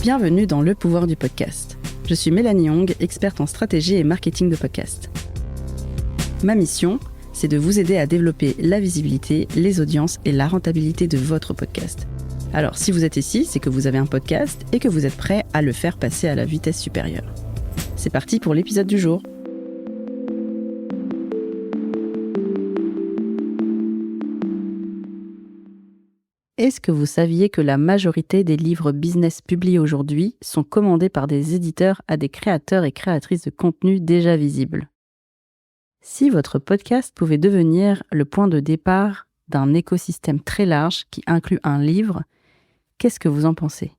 Bienvenue dans Le Pouvoir du Podcast. Je suis Mélanie Hong, experte en stratégie et marketing de podcast. Ma mission, c'est de vous aider à développer la visibilité, les audiences et la rentabilité de votre podcast. Alors, si vous êtes ici, c'est que vous avez un podcast et que vous êtes prêt à le faire passer à la vitesse supérieure. C'est parti pour l'épisode du jour. Est-ce que vous saviez que la majorité des livres business publiés aujourd'hui sont commandés par des éditeurs à des créateurs et créatrices de contenu déjà visibles ? Si votre podcast pouvait devenir le point de départ d'un écosystème très large qui inclut un livre, qu'est-ce que vous en pensez ?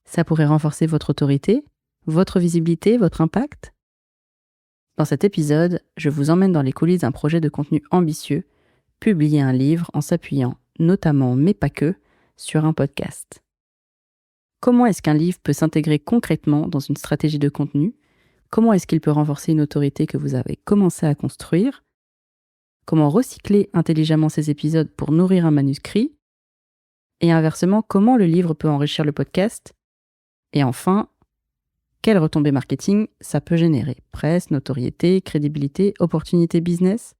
Ça pourrait renforcer votre autorité, votre visibilité, votre impact ? Dans cet épisode, je vous emmène dans les coulisses d'un projet de contenu ambitieux, publier un livre en s'appuyant notamment, mais pas que, sur un podcast. Comment est-ce qu'un livre peut s'intégrer concrètement dans une stratégie de contenu ? Comment est-ce qu'il peut renforcer une autorité que vous avez commencé à construire ? Comment recycler intelligemment ces épisodes pour nourrir un manuscrit ? Et inversement, comment le livre peut enrichir le podcast ? Et enfin, quelles retombées marketing ça peut générer ? Presse, notoriété, crédibilité, opportunité business ?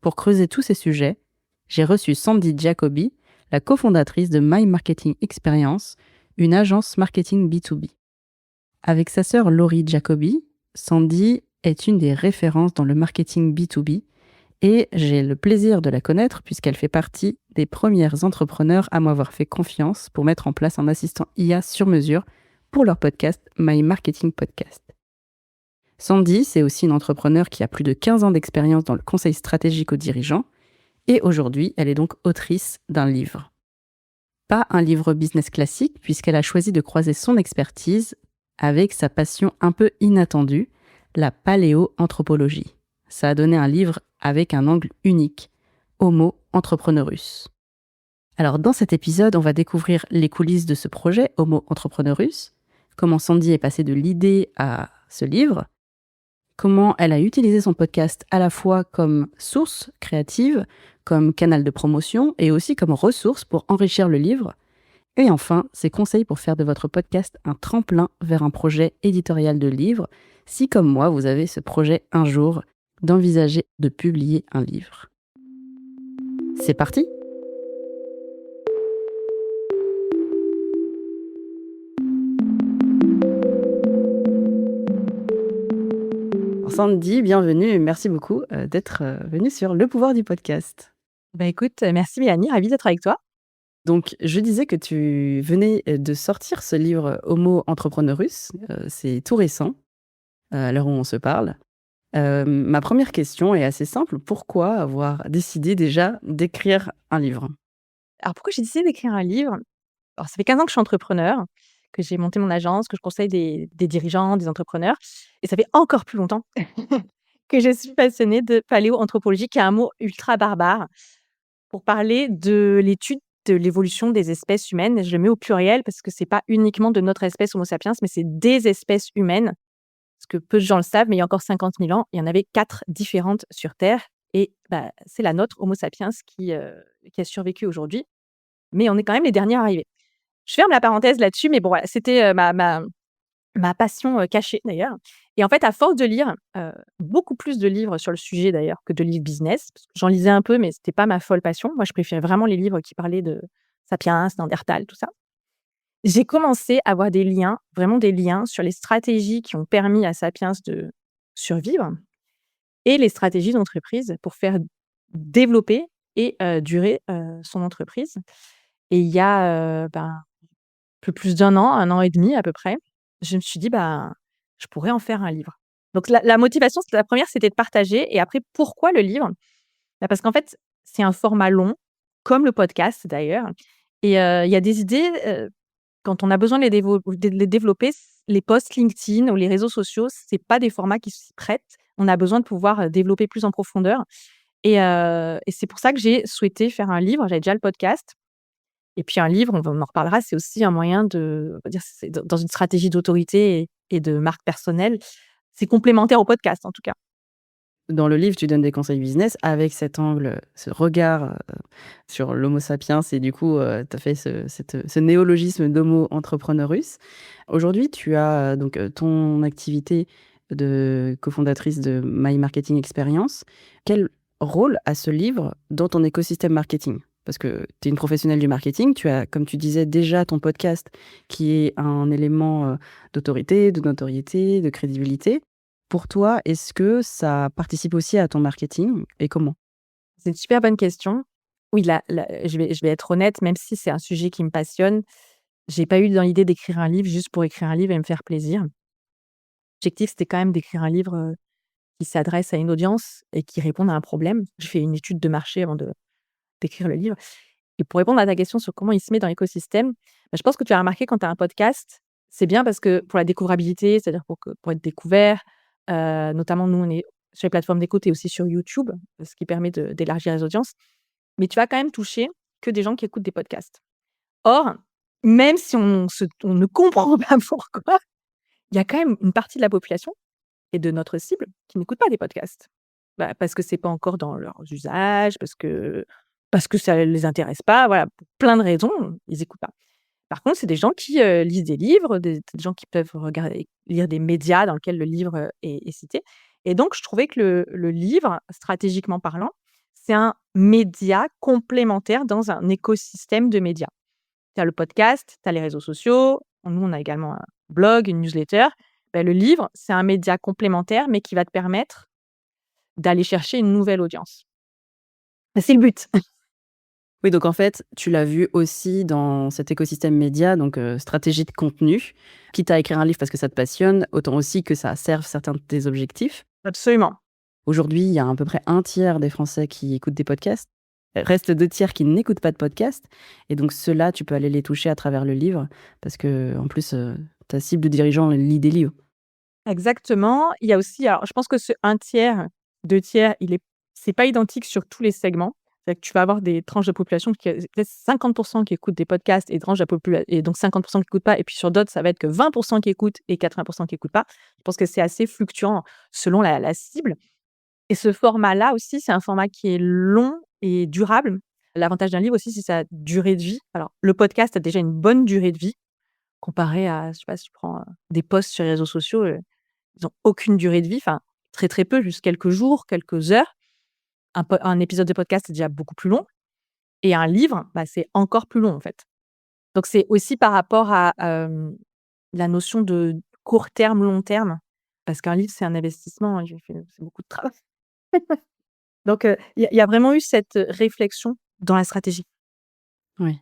Pour creuser tous ces sujets, j'ai reçu Sandy Jacoby, la cofondatrice de My Marketing Experience, une agence marketing B2B. Avec sa sœur Laurie Jacoby, Sandy est une des références dans le marketing B2B et j'ai le plaisir de la connaître puisqu'elle fait partie des premières entrepreneurs à m'avoir fait confiance pour mettre en place un assistant IA sur mesure pour leur podcast My Marketing Podcast. Sandy, c'est aussi une entrepreneure qui a plus de 15 ans d'expérience dans le conseil stratégique aux dirigeants et aujourd'hui, elle est donc autrice d'un livre. Pas un livre business classique puisqu'elle a choisi de croiser son expertise avec sa passion un peu inattendue, la paléo-anthropologie. Ça a donné un livre avec un angle unique, Homo Entrepreneurus. Alors dans cet épisode, on va découvrir les coulisses de ce projet, Homo Entrepreneurus, comment Sandy est passée de l'idée à ce livre, comment elle a utilisé son podcast à la fois comme source créative, comme canal de promotion et aussi comme ressource pour enrichir le livre. Et enfin, ses conseils pour faire de votre podcast un tremplin vers un projet éditorial de livre, si comme moi, vous avez ce projet un jour d'envisager de publier un livre. C'est parti ! Sandy, bienvenue, merci beaucoup d'être venue sur Le Pouvoir du Podcast. Écoute, merci Mélanie, ravie d'être avec toi. Donc, je disais que tu venais de sortir ce livre Homo Entrepreneurus, c'est tout récent, à l'heure où on se parle. Ma première question est assez simple, pourquoi avoir décidé déjà d'écrire un livre ? Alors pourquoi j'ai décidé d'écrire un livre ? Alors ça fait 15 ans que je suis entrepreneur, que j'ai monté mon agence, que je conseille des dirigeants, des entrepreneurs et ça fait encore plus longtemps que je suis passionnée de paléoanthropologie, qui est un mot ultra barbare, pour parler de l'étude de l'évolution des espèces humaines. Je le mets au pluriel parce que c'est pas uniquement de notre espèce Homo sapiens, mais c'est des espèces humaines. Parce que peu de gens le savent, mais il y a encore 50 000 ans, il y en avait 4 différentes sur Terre et c'est la nôtre, Homo sapiens, qui a survécu aujourd'hui. Mais on est quand même les derniers arrivés. Je ferme la parenthèse là-dessus, mais bon, voilà, c'était ma passion cachée d'ailleurs. Et en fait, à force de lire beaucoup plus de livres sur le sujet d'ailleurs que de livres business, parce que j'en lisais un peu, mais c'était pas ma folle passion. Moi, je préférais vraiment les livres qui parlaient de Sapiens, Néandertal, tout ça. J'ai commencé à voir des liens, vraiment des liens sur les stratégies qui ont permis à Sapiens de survivre et les stratégies d'entreprise pour faire développer et durer son entreprise. Et il y a un peu plus d'1 an, 1 an et demi à peu près, je me suis dit: je pourrais en faire un livre». Donc la motivation, la première, c'était de partager et après pourquoi le livre ? Parce qu'en fait, c'est un format long, comme le podcast d'ailleurs et il y a des idées, quand on a besoin de les développer, les posts LinkedIn ou les réseaux sociaux, c'est pas des formats qui s'y prêtent. On a besoin de pouvoir développer plus en profondeur et c'est pour ça que j'ai souhaité faire un livre. J'avais déjà le podcast et puis un livre, on en reparlera, c'est aussi un moyen on va dire, c'est dans une stratégie d'autorité et de marque personnelle. C'est complémentaire au podcast, en tout cas. Dans le livre, tu donnes des conseils business avec cet angle, ce regard, sur l'homo sapiens et du coup, tu as fait ce néologisme d'homo entrepreneurus. Aujourd'hui, tu as, donc, ton activité de cofondatrice de My Marketing Experience. Quel rôle a ce livre dans ton écosystème marketing? Parce que tu es une professionnelle du marketing, tu as, comme tu disais, déjà ton podcast qui est un élément, d'autorité, de notoriété, de crédibilité. Pour toi, est-ce que ça participe aussi à ton marketing et comment? C'est une super bonne question. Oui, je vais être honnête, même si c'est un sujet qui me passionne, j'ai pas eu dans l'idée d'écrire un livre juste pour écrire un livre et me faire plaisir. L'objectif, c'était quand même d'écrire un livre, qui s'adresse à une audience et qui réponde à un problème. J'ai fait une étude de marché avant de d'écrire le livre et pour répondre à ta question sur comment il se met dans l'écosystème, je pense que tu as remarqué quand tu as un podcast, c'est bien parce que pour la découvrabilité, c'est-à-dire pour être découvert, notamment nous, on est sur les plateformes d'écoute et aussi sur YouTube, ce qui permet d'élargir les audiences. Mais tu vas quand même toucher que des gens qui écoutent des podcasts. Or, même si on ne comprend pas pourquoi, il y a quand même une partie de la population et de notre cible qui n'écoute pas des podcasts. Bah, parce que c'est pas encore dans leurs usages, parce que ça les intéresse pas, voilà, pour plein de raisons, ils écoutent pas. Par contre, c'est des gens qui, lisent des livres, des gens qui peuvent lire des médias dans lesquels le livre, est cité et donc je trouvais que le livre, stratégiquement parlant, c'est un média complémentaire dans un écosystème de médias. Tu as le podcast, tu as les réseaux sociaux, nous on a également un blog, une newsletter. Bah, le livre, c'est un média complémentaire, mais qui va te permettre d'aller chercher une nouvelle audience. C'est le but. Oui, donc en fait, tu l'as vu aussi dans cet écosystème média, donc stratégie de contenu. Quitte à écrire un livre parce que ça te passionne, autant aussi que ça serve certains de tes objectifs. Absolument. Aujourd'hui, il y a à peu près un tiers des Français qui écoutent des podcasts. Reste 2 tiers qui n'écoutent pas de podcasts et donc ceux-là, tu peux aller les toucher à travers le livre parce qu'en plus, ta cible de dirigeants lit des livres. Exactement. Il y a aussi alors je pense que ce un tiers, 2 tiers, c'est pas identique sur tous les segments. C'est-à-dire que tu vas avoir des tranches de population qui peut-être 50 qui écoutent des podcasts et tranches de popula et donc 50 qui écoutent pas et puis sur d'autres, ça va être que 20 qui écoutent et 80 qui écoutent pas. Je pense que c'est assez fluctuant selon la cible et ce format-là aussi, c'est un format qui est long et durable. L'avantage d'un livre aussi, c'est sa durée de vie. Alors le podcast a déjà une bonne durée de vie comparé à, je sais pas, si tu prends, des posts sur les réseaux sociaux, ils ont aucune durée de vie, enfin, très, très peu, juste quelques jours, quelques heures. Un épisode de podcast, c'est déjà beaucoup plus long et un livre, bah, c'est encore plus long, en fait. Donc c'est aussi par rapport à, la notion de court terme, long terme, parce qu'un livre, c'est un investissement, hein, c'est beaucoup de travail. Donc il y a vraiment eu cette, réflexion dans la stratégie. Oui.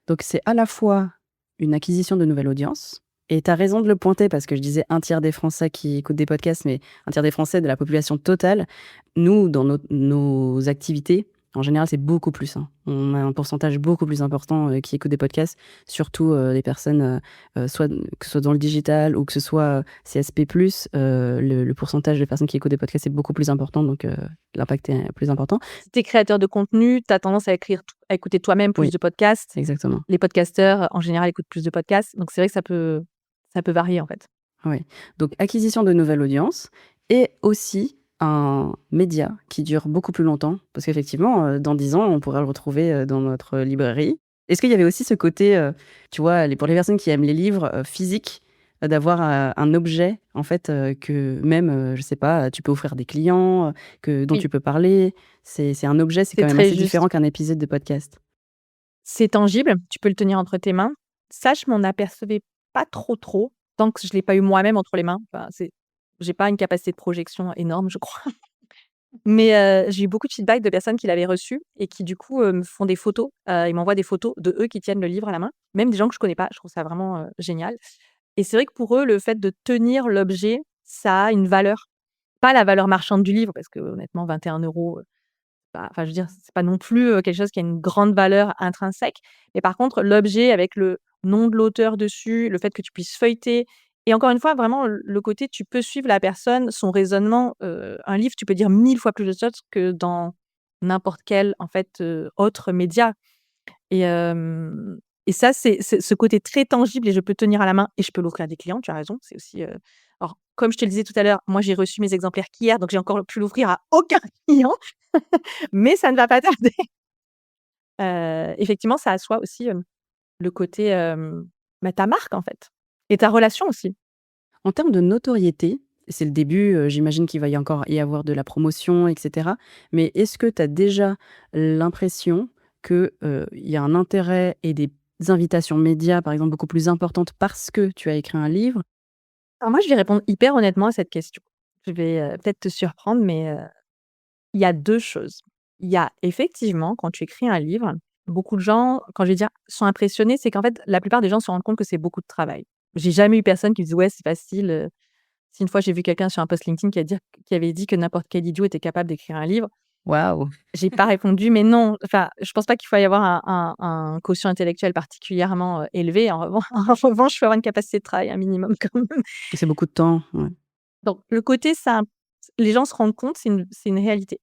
Donc c'est à la fois une acquisition de nouvelles audiences et tu as raison de le pointer parce que je disais un tiers des Français qui écoutent des podcasts, mais un tiers des Français de la population totale. Nous, dans nos activités, en général, c'est beaucoup plus, hein. On a un pourcentage beaucoup plus important, qui écoutent des podcasts, surtout, les personnes, soit que ce soit dans le digital ou que ce soit, CSP+, le pourcentage de personnes qui écoutent des podcasts est beaucoup plus important donc l'impact est plus important. Si tu es créateur de contenu, tu as tendance à écouter toi-même plus Oui, de podcasts. exactement. Les podcasteurs, en général, écoutent plus de podcasts, donc c'est vrai que ça peut varier, en fait. Oui, donc acquisition de nouvelles audiences et aussi un média qui dure beaucoup plus longtemps parce qu'effectivement, dans 10 ans, on pourra le retrouver, dans notre librairie. Est-ce qu'il y avait aussi ce côté, tu vois, pour les personnes qui aiment les livres, physiques, d'avoir, un objet en fait, que même, je sais pas, tu peux offrir à des clients, que dont Oui, tu peux parler. C'est un objet, c'est c'est quand même très assez juste. différent qu'un épisode de podcast. C'est tangible, tu peux le tenir entre tes mains. Ça, je m'en apercevais pas trop tant que je l'ai pas eu moi-même entre les mains. Enfin, j'ai pas une capacité de projection énorme, je crois. Mais, j'ai eu beaucoup de feedback de personnes qui l'avaient reçu et qui, du coup, me font des photos. Ils m'envoient des photos de eux qui tiennent le livre à la main, même des gens que je connais pas. Je trouve ça vraiment, génial et c'est vrai que pour eux, le fait de tenir l'objet, ça a une valeur. Pas la valeur marchande du livre parce que honnêtement 21 €, bah, enfin, je veux dire, c'est pas non plus, quelque chose qui a une grande valeur intrinsèque. Mais par contre, l'objet avec le nom de l'auteur dessus, le fait que tu puisses feuilleter et encore une fois, vraiment le côté tu peux suivre la personne, son raisonnement, un livre, tu peux dire 1000 fois plus de choses que dans n'importe quel, en fait, autre média et Et ça, c'est ce côté très tangible et je peux tenir à la main et je peux l'offrir à des clients, tu as raison, c'est aussi, alors comme je te le disais tout à l'heure, moi j'ai reçu mes exemplaires qu'hier, donc j'ai encore pu l'offrir à aucun client, mais ça ne va pas tarder. Effectivement, ça assoit aussi, le côté, ta marque, en fait et ta relation aussi. En termes de notoriété, c'est le début, j'imagine qu'il va encore y avoir de la promotion et cetera. Mais est-ce que tu as déjà l'impression que, il y a un intérêt et des invitations médias, par exemple, beaucoup plus importantes parce que tu as écrit un livre? Alors moi, je vais répondre hyper honnêtement à cette question. Je vais, peut-être te surprendre, mais, il y a 2 choses. Il y a effectivement, quand tu écris un livre, beaucoup de gens, quand je vais dire sont impressionnés, c'est qu'en fait, la plupart des gens se rendent compte que c'est beaucoup de travail. J'ai jamais eu personne qui me dise: «Ouais, c'est facile», Si une fois j'ai vu quelqu'un sur un post LinkedIn qui avait dit que n'importe quel idiot était capable d'écrire un livre, Waouh! j'ai pas répondu: «Mais non», enfin, je pense pas qu'il faut y avoir un quotient intellectuel particulièrement, élevé. En revanche, il faut avoir une capacité de travail, un minimum quand même. C'est beaucoup de temps, ouais. Donc le côté ça les gens se rendent compte, c'est une réalité.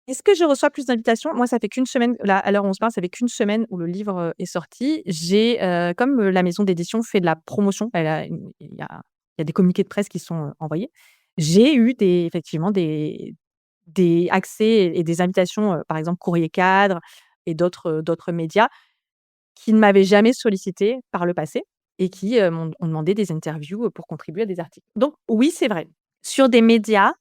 Est-ce que je reçois plus d'invitations? Moi, ça fait qu'une semaine, là, à l'heure où on se parle, ça fait qu'une semaine où le livre, est sorti. J'ai, comme, la maison d'édition fait de la promotion, elle a une il y a des communiqués de presse qui sont, envoyés. J'ai eu effectivement des accès et des invitations, par exemple Courrier Cadre et d'autres médias qui ne m'avaient jamais sollicité par le passé et qui, ont demandé des interviews, pour contribuer à des articles. Donc oui, c'est vrai. Sur des médias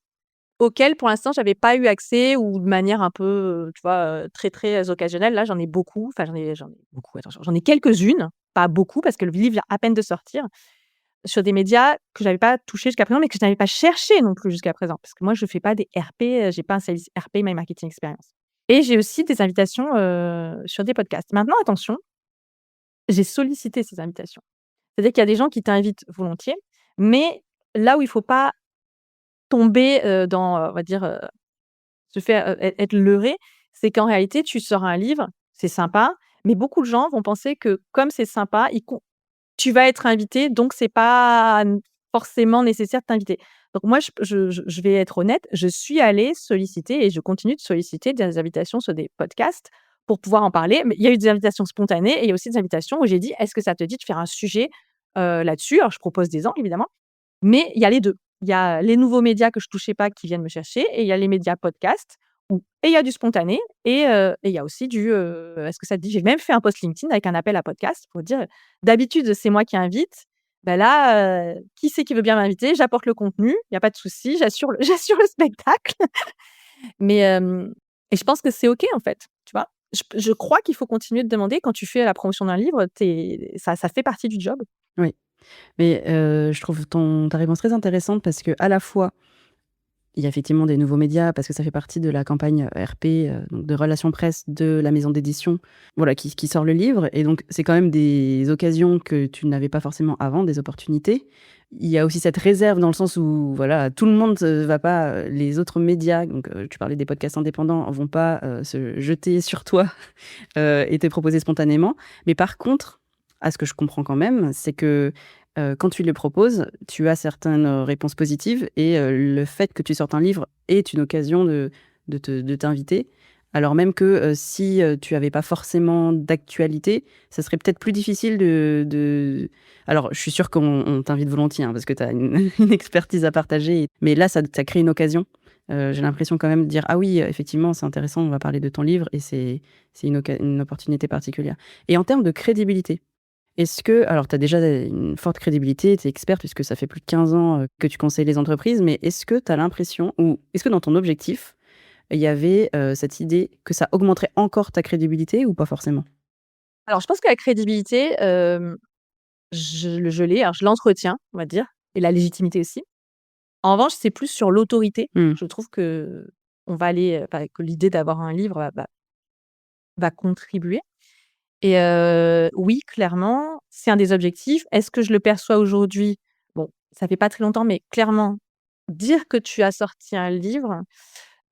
auquel, pour l'instant, j'avais pas eu accès ou de manière un peu, tu vois, très, très occasionnelle. Là, j'en ai beaucoup, enfin, j'en ai beaucoup, attention, j'en ai quelques-unes, pas beaucoup parce que le livre vient à peine de sortir, sur des médias que j'avais pas touchés jusqu'à présent, mais que je n'avais pas cherché non plus jusqu'à présent. Parce que moi, je fais pas des RP, j'ai pas un sales RP, My Marketing Experience. Et j'ai aussi des invitations, sur des podcasts. Maintenant, attention, j'ai sollicité ces invitations. C'est-à-dire qu'il y a des gens qui t'invitent volontiers, mais là où il faut pas tomber, dans, on va dire, se faire, être leurré, c'est qu'en réalité, tu sors un livre, c'est sympa, mais beaucoup de gens vont penser que comme c'est sympa, ils con tu vas être invité, donc c'est pas forcément nécessaire de t'inviter. Donc moi, je vais être honnête, je suis allée solliciter et je continue de solliciter des invitations sur des podcasts pour pouvoir en parler. Mais il y a eu des invitations spontanées et il y a aussi des invitations où j'ai dit: «Est-ce que ça te dit de faire un sujet, là-dessus?» Alors je propose des angles évidemment, mais il y a les 2. Il y a les nouveaux médias que je touchais pas qui viennent me chercher et il y a les médias podcasts où et il y a du spontané et il y a aussi du, «Est-ce que ça te dit?» J'ai même fait un post LinkedIn avec un appel à podcast pour dire, d'habitude, c'est moi qui invite, bah, là, qui c'est qui veut bien m'inviter? J'apporte le contenu, il y a pas de souci, j'assure le j'assure le spectacle. Mais, et je pense que c'est OK, en fait, tu vois? Je crois qu'il faut continuer de demander quand tu fais la promotion d'un livre, ça fait partie du job. Oui. Mais, je trouve ta réponse très intéressante parce que à la fois, il y a effectivement des nouveaux médias parce que ça fait partie de la campagne, RP, donc de relations presse de la maison d'édition, voilà, qui sort le livre et donc c'est quand même des occasions que tu n'avais pas forcément avant, des opportunités. Il y a aussi cette réserve dans le sens où, voilà, tout le monde, va pas, les autres médias, donc tu parlais des podcasts indépendants, vont pas, se jeter sur toi, et te proposer spontanément. Mais par contre, à ce que je comprends quand même, c'est que, quand tu le proposes, tu as certaines, réponses positives et le fait que tu sortes un livre est une occasion de t'inviter. Alors même que, si, tu avais pas forcément d'actualité, ça serait peut-être plus difficile de alors je suis sûre qu'on t'invite volontiers, hein, parce que tu as une une expertise à partager, mais là ça crée une occasion. J'ai l'impression quand même de dire: «Ah oui, effectivement, c'est intéressant, on va parler de ton livre» et c'est une opportunité particulière. Et en termes de crédibilité, est-ce que alors tu as déjà une forte crédibilité, tu es experte puisque ça fait plus de 15 ans, que tu conseilles les entreprises, mais est-ce que tu as l'impression ou est-ce que dans ton objectif, il y avait, cette idée que ça augmenterait encore ta crédibilité ou pas forcément? Alors je pense que la crédibilité, je l'ai, alors je l'entretiens, on va dire et la légitimité aussi. En revanche, c'est plus sur l'autorité. Mmh. Je trouve qu'on va aller, enfin, que l'idée d'avoir un livre va contribuer et oui, clairement, c'est un des objectifs. Est-ce que je le perçois aujourd'hui? Bon, ça fait pas très longtemps, mais clairement, dire que tu as sorti un livre,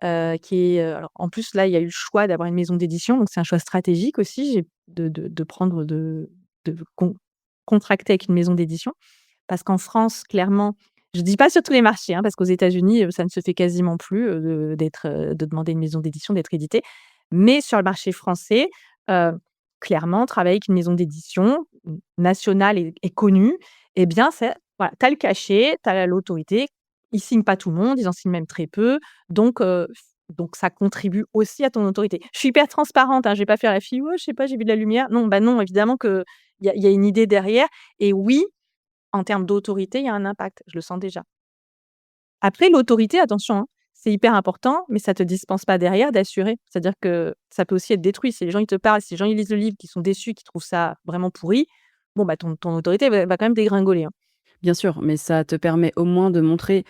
qui est, alors en plus là, il y a eu le choix d'avoir une maison d'édition, donc c'est un choix stratégique aussi, j'ai de prendre de contracter avec une maison d'édition. Parce qu'en France, clairement, je dis pas sur tous les marchés, hein, parce qu'aux États-Unis, ça ne se fait quasiment plus, de demander une maison d'édition, d'être édité. Mais sur le marché français, heu, clairement, travailler avec une maison d'édition, nationale et connue, eh bien, c'est voilà, tu as le cachet, tu as l'autorité. Ils signent pas tout le monde, ils en signent même très peu, donc ça contribue aussi à ton autorité. Je suis hyper transparente, hein, je vais pas faire la fille: «Ouais, je sais pas, j'ai vu de la lumière». Non, bah, non, évidemment qu'il y a une idée derrière et oui, en termes d'autorité, il y a un impact, je le sens déjà. Après l'autorité, attention, hein, c'est hyper important, mais ça te dispense pas derrière d'assurer. C'est-à-dire que ça peut aussi être détruit. Si les gens, ils te parlent, si les gens, ils lisent le livre, qui sont déçus, qui trouvent ça vraiment pourri, bon, bah, ton autorité va quand même dégringoler, hein. Bien sûr, mais ça te permet au moins de montrer,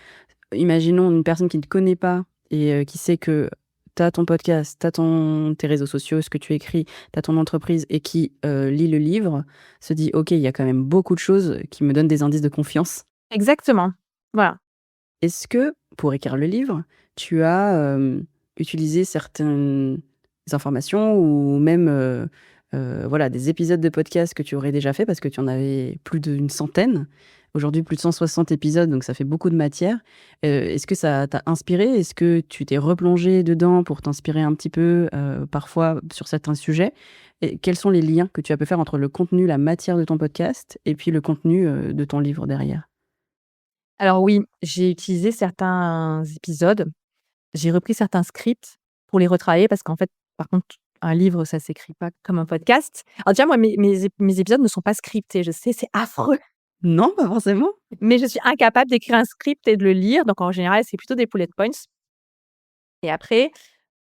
imaginons une personne qui ne te connaît pas et qui sait que tu as ton podcast, tu as tes réseaux sociaux, ce que tu écris, tu as ton entreprise et qui, lit le livre, se dit: «OK, il y a quand même beaucoup de choses qui me donnent des indices de confiance». Exactement. Voilà. Est-ce que, pour écrire le livre, tu as, utilisé certaines informations ou même, voilà, des épisodes de podcast que tu aurais déjà fait parce que tu en avais plus d'une centaine. Aujourd'hui, plus de 160 épisodes, donc ça fait beaucoup de matière. Est-ce que ça t'a inspiré? Est-ce que tu t'es replongé dedans pour t'inspirer un petit peu, parfois sur certains sujets? Et quels sont les liens que tu as pu faire entre le contenu, la matière de ton podcast et puis le contenu, de ton livre derrière? Alors oui, j'ai utilisé certains épisodes, j'ai repris certains scripts pour les retravailler parce qu'en fait, par contre, un livre, ça s'écrit pas comme un podcast. Alors déjà, moi, mes épisodes ne sont pas scriptés, je sais, c'est affreux, Non, pas forcément. mais je suis incapable d'écrire un script et de le lire, donc en général, c'est plutôt des bullet points et après,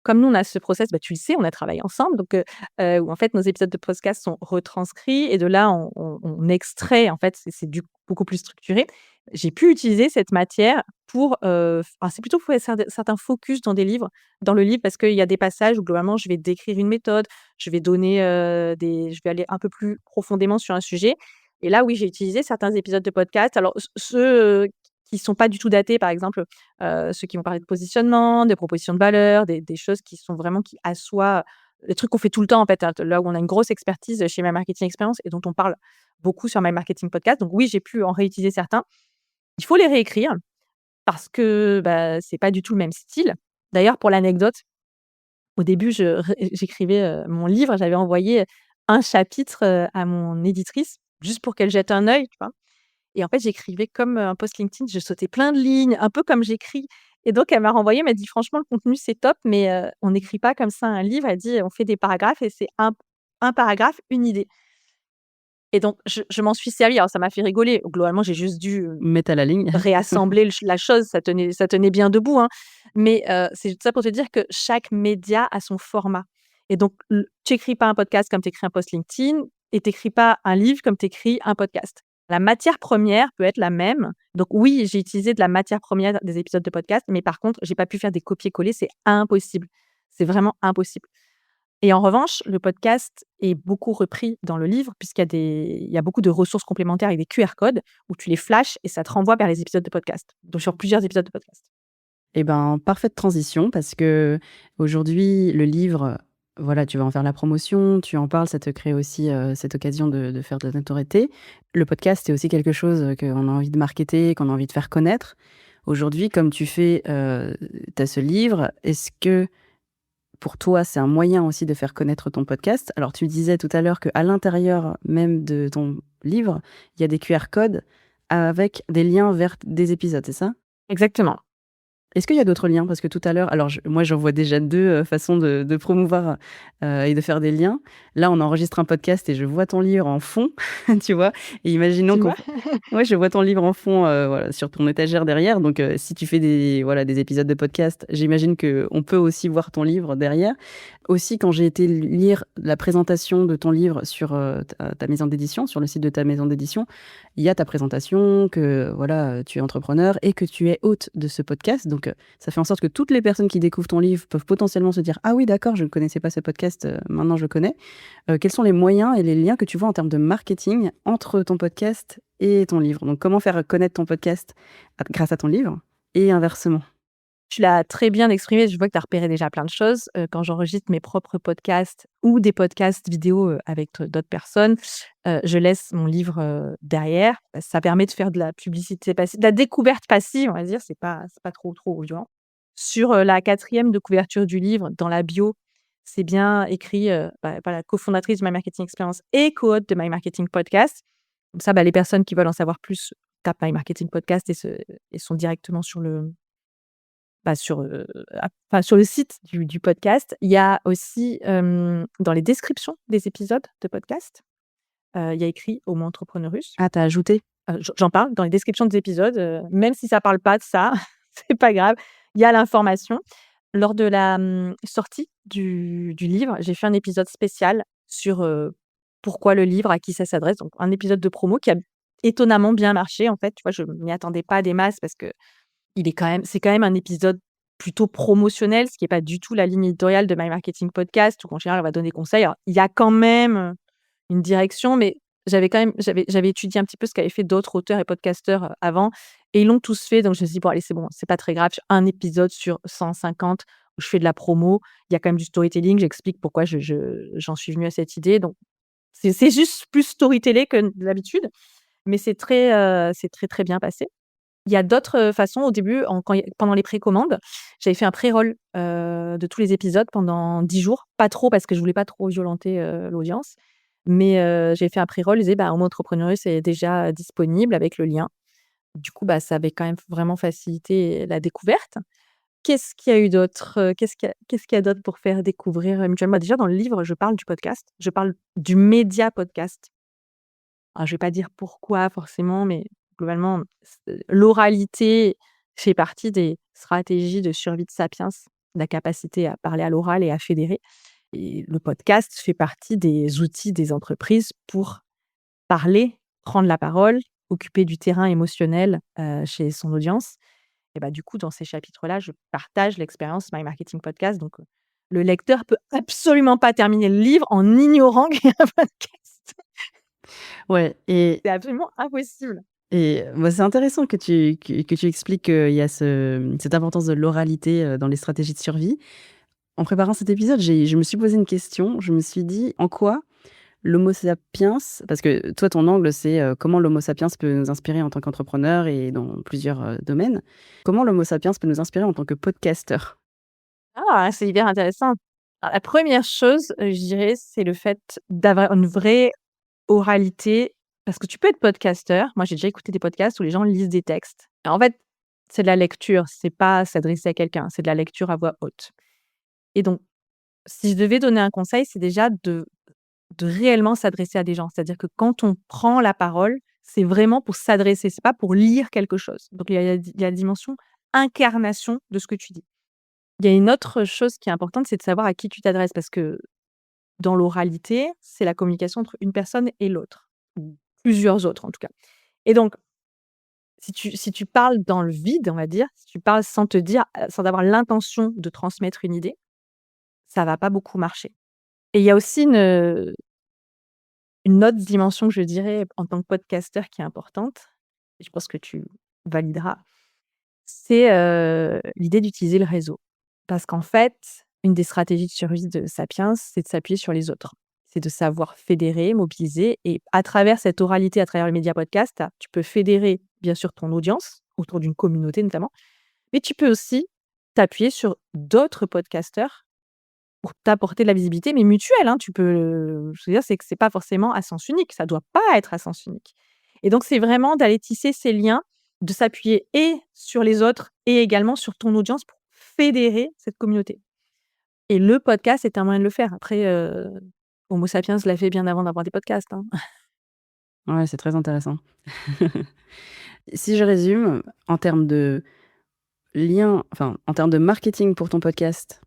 comme nous, on a ce process, bah, tu le sais, on a travaillé ensemble, donc où en fait nos épisodes de podcast sont retranscrits et de là on extrait, en fait, c'est du beaucoup plus structuré. J'ai pu utiliser cette matière pour, alors c'est plutôt pour faire certains focus dans le livre parce qu'il y a des passages où globalement je vais décrire une méthode, je vais donner, je vais aller un peu plus profondément sur un sujet et là, oui, j'ai utilisé certains épisodes de podcast. Alors ceux, qui sont pas du tout datés, par exemple, ceux qui vont parler de positionnement, de proposition de valeur, des choses qui sont vraiment qui assoient des trucs qu'on fait tout le temps, en fait, hein, là où on a une grosse expertise chez My Marketing Experience et dont on parle beaucoup sur My Marketing Podcast. Donc oui, j'ai pu en réutiliser certains. Il faut les réécrire parce que, bah, c'est pas du tout le même style. D'ailleurs, pour l'anecdote, au début, j'écrivais, mon livre, j'avais envoyé un chapitre, à mon éditrice, juste pour qu'elle jette un œil, tu vois? Et en fait, j'écrivais comme, un post LinkedIn, je sautais plein de lignes, un peu comme j'écris et donc elle m'a renvoyé, elle m'a dit: «Franchement, le contenu, c'est top, mais on n'écrit pas comme ça un livre». Elle dit: «On fait des paragraphes et c'est un paragraphe, une idée» et donc je m'en suis servie. Alors ça m'a fait rigoler. Globalement, j'ai juste dû, Mettre à la ligne. réassembler la chose, ça tenait bien debout, hein, mais c'est tout ça pour te dire que chaque média a son format et donc tu écris pas un podcast comme tu écris un post LinkedIn et tu écris pas un livre comme tu écris un podcast. La matière première peut être la même, donc oui, j'ai utilisé de la matière première des épisodes de podcast, mais par contre, j'ai pas pu faire des copier-coller, c'est impossible. C'est vraiment impossible. Et en revanche, le podcast est beaucoup repris dans le livre il y a beaucoup de ressources complémentaires avec des QR codes où tu les flashes et ça te renvoie vers les épisodes de podcast, donc sur plusieurs épisodes de podcast. Eh ben, parfaite transition parce que aujourd'hui le livre, voilà, tu vas en faire la promotion, tu en parles, ça te crée aussi, cette occasion de faire de la notoriété. Le podcast, c'est aussi quelque chose, qu'on a envie de marketer, qu'on a envie de faire connaître. Aujourd'hui, comme tu fais, tu as ce livre, est-ce que pour toi, c'est un moyen aussi de faire connaître ton podcast? Alors tu disais tout à l'heure qu'à l'intérieur même de ton livre, il y a des QR codes avec des liens vers des épisodes, c'est ça? Exactement. Est-ce qu'il y a d'autres liens? Parce que tout à l'heure alors moi j'en vois déjà 2 façons de promouvoir, et de faire des liens. Là, on enregistre un podcast et je vois ton livre en fond, tu vois? Et imaginons Tu qu'on vois? ouais, je vois ton livre en fond, voilà, sur ton étagère derrière. Donc, si tu fais voilà, des épisodes de podcast, j'imagine qu'on peut aussi voir ton livre derrière. Aussi, quand j'ai été lire la présentation de ton livre sur, ta maison d'édition, sur le site de ta maison d'édition, il y a ta présentation que, voilà, tu es entrepreneur et que tu es hôte de ce podcast. Donc, ça fait en sorte que toutes les personnes qui découvrent ton livre peuvent potentiellement se dire: «Ah oui, d'accord, je ne connaissais pas ce podcast, maintenant je le connais». Quels sont les moyens et les liens que tu vois en termes de marketing entre ton podcast et ton livre? Donc comment faire connaître ton podcast grâce à ton livre et inversement? Tu l'as très bien exprimé, je vois que tu as repéré déjà plein de choses. Quand j'enregistre mes propres podcasts ou des podcasts vidéo, avec d'autres personnes, je laisse mon livre, derrière. Ça permet de faire de la publicité passive, de la découverte passive, on va dire, c'est pas trop violent. Sur, la 4e de couverture du livre, dans la bio, c'est bien écrit, voilà, cofondatrice de My Marketing Experience et co-hôte de My Marketing Podcast. Comme ça, les personnes qui veulent en savoir plus tapent My Marketing Podcast et sont directement sur sur le site du podcast. Il y a aussi, dans les descriptions des épisodes de podcast, il y a écrit Homo Entrepreneurus. Ah, tu ajouté? J'en parle dans les descriptions des épisodes, même si ça parle pas de ça, c'est pas grave, il y a l'information. Lors de la, sortie du livre, j'ai fait un épisode spécial sur, pourquoi le livre, à qui ça s'adresse, donc un épisode de promo qui a étonnamment bien marché, en fait, tu vois? Je m'y attendais pas des masses parce que c'est quand même un épisode plutôt promotionnel, ce qui est pas du tout la ligne éditoriale de My Marketing Podcast où en général, on va donner des conseils. Alors, il y a quand même une direction, mais j'avais étudié un petit peu ce qu'avaient fait d'autres auteurs et podcasteurs, avant et ils l'ont tous fait, donc je me suis dit: «Bon allez, c'est bon, c'est pas très grave». Un épisode sur 150 où je fais de la promo, il y a quand même du storytelling, j'explique pourquoi j'en suis venue à cette idée, donc c'est juste plus storytellé que d'habitude, mais c'est très, très bien passé. Il y a d'autres, façons au début pendant les précommandes, j'avais fait un pré-roll, de tous les épisodes pendant 10 jours. Pas trop parce que je voulais pas trop violenter, l'audience, mais j'avais fait un pré-roll, ils disaient: «Homo Entrepreneurus est déjà disponible» avec le lien. Du coup, ça avait quand même vraiment facilité la découverte. Qu'est-ce qu'il y a eu d'autre? Qu'est-ce qu'il y a d'autre pour faire découvrir, mutuellement? Déjà dans le livre, je parle du podcast, je parle du média podcast. Alors, je vais pas dire pourquoi forcément, mais globalement, l'oralité fait partie des stratégies de survie de Sapiens, la capacité à parler à l'oral et à fédérer et le podcast fait partie des outils des entreprises pour parler, prendre la parole, occuper du terrain émotionnel, chez son audience et du coup, dans ces chapitres-là, je partage l'expérience My Marketing Podcast donc le lecteur peut absolument pas terminer le livre en ignorant qu'il y a un podcast. Ouais et C'est absolument impossible. c'est intéressant que tu expliques qu'il y a cette importance de l'oralité, dans les stratégies de survie. En préparant cet épisode, je me suis posé une question. Je me suis dit: «En quoi l'homo sapiens» parce que toi, ton angle, c'est, comment l'homo sapiens peut nous inspirer en tant qu'entrepreneur et dans plusieurs, domaines. Comment l'homo sapiens peut nous inspirer en tant que podcasteur? Ah, c'est hyper intéressant. Alors la première chose, je dirais, c'est le fait d'avoir une vraie oralité, parce que tu peux être podcasteur. Moi, j'ai déjà écouté des podcasts où les gens lisent des textes. Et en fait, c'est de la lecture, c'est pas s'adresser à quelqu'un, c'est de la lecture à voix haute. Et donc, si je devais donner un conseil, c'est déjà de réellement s'adresser à des gens. C'est-à-dire que quand on prend la parole, c'est vraiment pour s'adresser, c'est pas pour lire quelque chose. Donc il y a la dimension incarnation de ce que tu dis. Il y a une autre chose qui est importante, c'est de savoir à qui tu t'adresses parce que dans l'oralité, c'est la communication entre une personne et l'autre, ou plusieurs autres en tout cas. Et donc, si tu parles dans le vide, on va dire, si tu parles sans te dire, sans avoir l'intention de transmettre une idée, ça va pas beaucoup marcher. Et il y a aussi une autre dimension que je dirais en tant que podcasteur qui est importante, et je pense que tu valideras, c'est, l'idée d'utiliser le réseau. Parce qu'en fait, une des stratégies de survie de Sapiens, c'est de s'appuyer sur les autres. C'est de savoir fédérer, mobiliser et à travers cette oralité, à travers le média podcast, tu peux fédérer bien sûr ton audience, autour d'une communauté notamment, mais tu peux aussi t'appuyer sur d'autres podcasteurs pour t'apporter de la visibilité, mais mutuelle, hein. Tu peux, je veux dire, c'est que c'est pas forcément à sens unique, ça doit pas être à sens unique. Et donc c'est vraiment d'aller tisser ces liens, de s'appuyer et sur les autres et également sur ton audience pour fédérer cette communauté. Et le podcast est un moyen de le faire. Après, Homo sapiens l'a fait bien avant d'avoir des podcasts, hein. Ouais, c'est très intéressant. Si je résume, en termes de en termes de marketing pour ton podcast,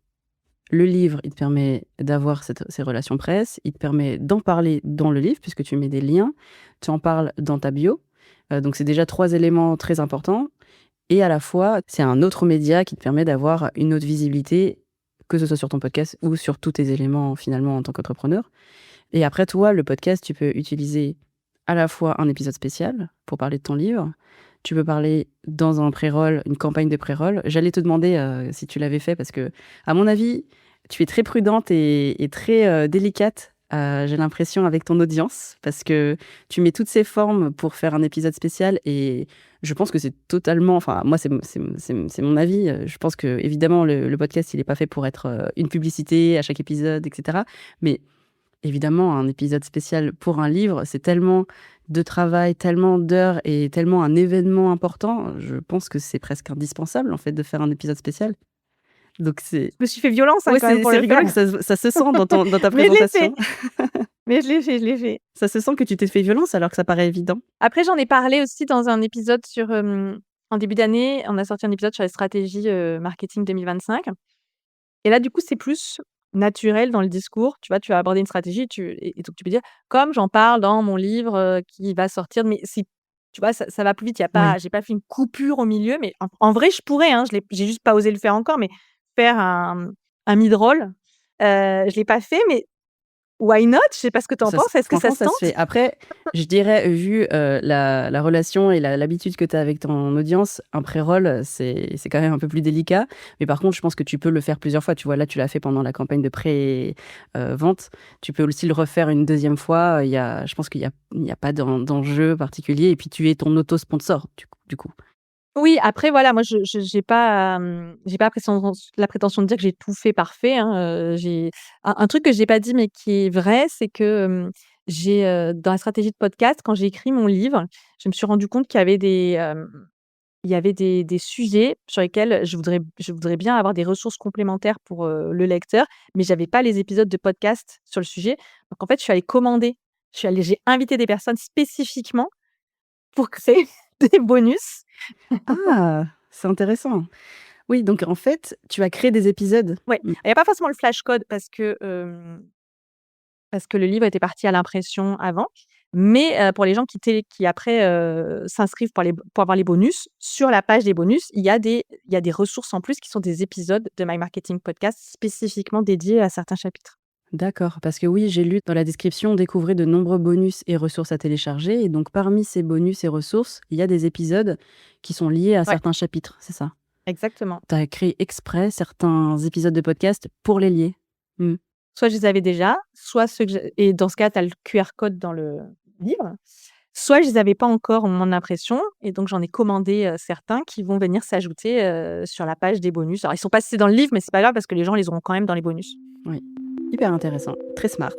le livre, il te permet d'avoir ces relations presse, il te permet d'en parler dans le livre puisque tu mets des liens, tu en parles dans ta bio, donc c'est déjà 3 éléments très importants et à la fois, c'est un autre média qui te permet d'avoir une autre visibilité, que ce soit sur ton podcast ou sur tous tes éléments finalement en tant qu'entrepreneur. Et après toi, le podcast, tu peux utiliser à la fois un épisode spécial pour parler de ton livre, tu peux parler dans un pré-roll, une campagne de pré-roll. J'allais te demander, si tu l'avais fait parce que, à mon avis, tu es très prudente et très, délicate j'ai l'impression, avec ton audience, parce que tu mets toutes ces formes pour faire un épisode spécial et je pense que c'est totalement enfin, moi, c'est mon avis, je pense qu'évidemment, le podcast, il est pas fait pour être, une publicité à chaque épisode et cetera. Mais évidemment, un épisode spécial pour un livre, c'est tellement de travail, tellement d'heures et tellement un événement important. Je pense que c'est presque indispensable, en fait, de faire un épisode spécial. Donc c'est Je me suis fait violence, hein, ouais, quand même pour c'est le rigolo que faire. ça se sent dans ta Mais je l'ai fait, présentation. mais je l'ai fait. Ça se sent que tu t'es fait violence alors que ça paraît évident. Après, j'en ai parlé aussi dans un épisode sur, en début d'année, on a sorti un épisode sur les stratégies, marketing 2025 et là, du coup, c'est plus naturel dans le discours. Tu vois, tu vas aborder une stratégie, et donc tu peux dire: «Comme j'en parle dans mon livre, qui va sortir», mais c'est tu vois, ça va plus vite. Il y a pas Oui. J'ai pas fait une coupure au milieu, mais en vrai, je pourrais, hein, j'ai juste pas osé le faire encore, mais faire un mid-roll, je l'ai pas fait, mais why not? Je sais pas ce que tu en Ça se penses. Est-ce que ça franchement, se ça se fait. tente? Après, je dirais, vu, la relation et l'habitude que tu as avec ton audience, un pré-roll, c'est quand même un peu plus délicat. Mais par contre, je pense que tu peux le faire plusieurs fois. Tu vois, là, tu l'as fait pendant la campagne de vente. Tu peux aussi le refaire une deuxième fois. Je pense qu'il y a pas d'enjeu particulier et puis tu es ton auto-sponsor du coup. Oui, après voilà, moi je j'ai pas la prétention de dire que j'ai tout fait parfait, hein, j'ai un truc que j'ai pas dit, mais qui est vrai, c'est que, dans la stratégie de podcast, quand j'ai écrit mon livre, je me suis rendu compte qu'il y avait il y avait des sujets sur lesquels je voudrais bien avoir des ressources complémentaires pour, le lecteur, mais j'avais pas les épisodes de podcast sur le sujet. Donc en fait, je suis allée commander. J'ai invité des personnes spécifiquement pour créer des bonus. Ah! C'est intéressant. Oui, donc en fait, tu as créé des épisodes? Ouais, Mmh. il y a pas forcément le flash code parce que le livre était parti à l'impression avant, mais pour les gens qui après, s'inscrivent pour avoir les bonus, sur la page des bonus, il y a des ressources en plus qui sont des épisodes de My Marketing Podcast spécifiquement dédiés à certains chapitres. D'accord, parce que oui, j'ai lu dans la description: «Découvrez de nombreux bonus et ressources à télécharger» et donc parmi ces bonus et ressources, il y a des épisodes qui sont liés à Ouais, certains chapitres, c'est ça? exactement. Tu as créé exprès certains épisodes de podcast pour les lier? Mmh. Soit je les avais déjà, soit ceux que j'ai et dans ce cas, tu as le QR code dans le livre, soit je les avais pas encore au moment de l'impression et donc j'en ai commandé, certains qui vont venir s'ajouter, sur la page des bonus. Alors ils sont pas cités dans le livre, mais c'est pas grave parce que les gens les auront quand même dans les bonus. Oui, hyper intéressant, très smart.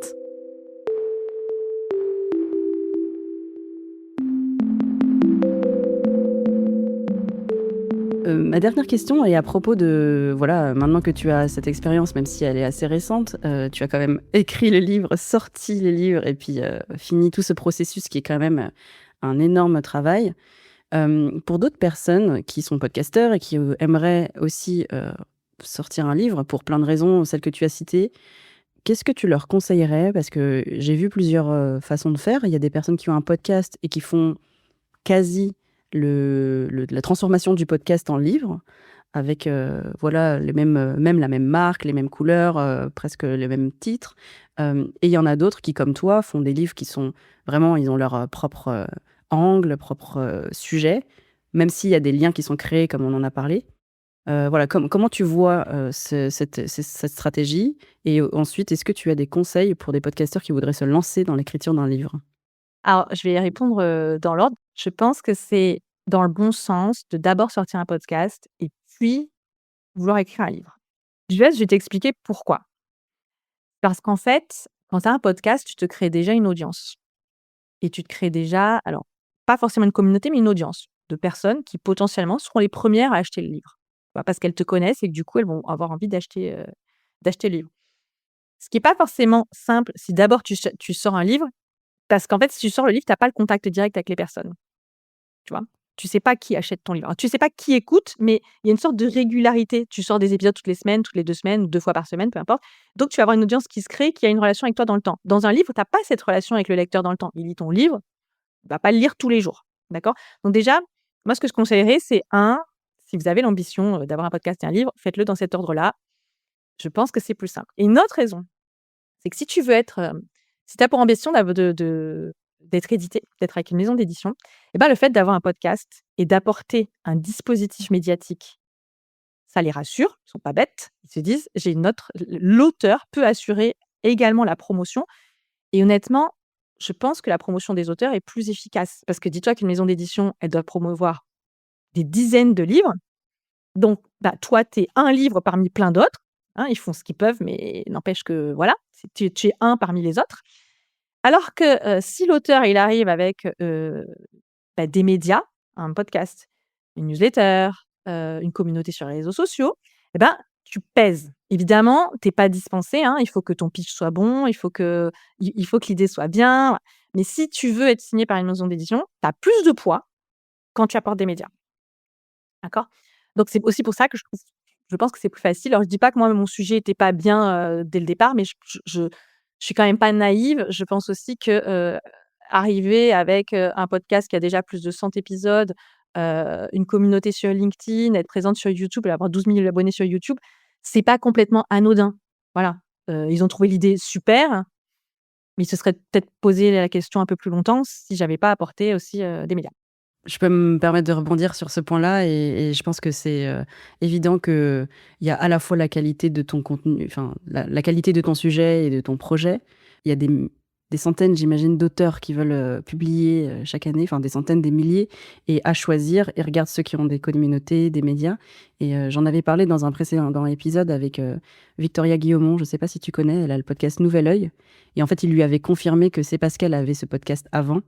Ma dernière question est à propos de voilà, maintenant que tu as cette expérience, même si elle est assez récente, tu as quand même écrit le livre, sorti le livre et puis, fini tout ce processus qui est quand même, un énorme travail. Pour d'autres personnes qui sont podcasteurs et qui, aimeraient aussi, sortir un livre pour plein de raisons, celles que tu as citées, qu'est-ce que tu leur conseillerais? Parce que j'ai vu plusieurs, façons de faire. Il y a des personnes qui ont un podcast et qui font quasi la transformation du podcast en livre avec, voilà, les mêmes, même la même marque, les mêmes couleurs, presque les mêmes titres. Et il y en a d'autres qui, comme toi, font des livres qui sont vraiment ils ont leur, propre, angle, propre, sujet, même s'il y a des liens qui sont créés comme on en a parlé. Voilà, comment tu vois, cette stratégie? Et ensuite, est-ce que tu as des conseils pour des podcasteurs qui voudraient se lancer dans l'écriture d'un livre? Alors je vais y répondre, dans l'ordre. Je pense que c'est dans le bon sens de d'abord sortir un podcast et puis vouloir écrire un livre. Je vais t'expliquer pourquoi. Parce qu'en fait, quand tu as un podcast, tu te crées déjà une audience et tu te crées déjà alors pas forcément une communauté, mais une audience de personnes qui potentiellement seront les premières à acheter le livre. Bah, parce qu'elles te connaissent et que du coup, elles vont avoir envie d'acheter le livre. Ce qui est pas forcément simple si d'abord tu sors un livre, parce qu'en fait, si tu sors le livre, tu as pas le contact direct avec les personnes, tu vois? Tu sais pas qui achète ton livre. Alors tu sais pas qui écoute, mais il y a une sorte de régularité. Tu sors des épisodes toutes les semaines, toutes les 2 semaines ou 2 fois par semaine, peu importe. Donc tu vas avoir une audience qui se crée, qui a une relation avec toi dans le temps. Dans un livre, tu as pas cette relation avec le lecteur dans le temps. Il lit ton livre, il va pas le lire tous les jours, d'accord? Donc déjà, moi ce que je conseillerais, c'est si vous avez l'ambition, d'avoir un podcast et un livre, faites-le dans cet ordre-là. Je pense que c'est plus simple. Et une autre raison, c'est que si tu veux être, si tu as pour ambition d'être édité, d'être avec une maison d'édition, et ben, le fait d'avoir un podcast et d'apporter un dispositif médiatique, ça les rassure, ils sont pas bêtes. Ils se disent: «J'ai une autre L'auteur peut assurer également la promotion Et honnêtement, je pense que la promotion des auteurs est plus efficace. Parce que dis-toi qu'une maison d'édition, elle doit promouvoir des dizaines de livres. Donc, bah, toi, tu es un livre parmi plein d'autres, hein, ils font ce qu'ils peuvent, mais n'empêche que voilà, tu es un parmi les autres. Alors que, si l'auteur, il arrive avec, bah, des médias, un podcast, une newsletter, une communauté sur les réseaux sociaux, et ben, tu pèses. Évidemment, tu es pas dispensé, hein, il faut que ton pitch soit bon, il faut que l'idée soit bien, mais si tu veux être signé par une maison d'édition, tu as plus de poids quand tu apportes des médias. D'accord? Donc c'est aussi pour ça que je pense que c'est plus facile. Alors je dis pas que moi mon sujet était pas bien, dès le départ, mais je suis quand même pas naïve. Je pense aussi que, arriver avec, un podcast qui a déjà plus de 100 épisodes, une communauté sur LinkedIn, être présente sur YouTube et avoir 12 000 abonnés sur YouTube, c'est pas complètement anodin. Voilà, ils ont trouvé l'idée super, mais ils se seraient peut-être posé la question un peu plus longtemps si j'avais pas apporté aussi, des médias. Je peux me permettre de rebondir sur ce point-là et je pense que c'est, évident qu'il y a à la fois la qualité de ton contenu, enfin la qualité de ton sujet et de ton projet. Il y a des centaines, j'imagine, d'auteurs qui veulent, publier, chaque année, enfin des centaines, des milliers et à choisir, ils regardent ceux qui ont des communautés, des médias et j'en avais parlé dans un précédent épisode avec, Victoria Guillaumont. Je ne sais pas si tu connais, elle a le podcast Nouvel Œil et en fait, il lui avait confirmé que c'est parce qu'elle avait ce podcast avant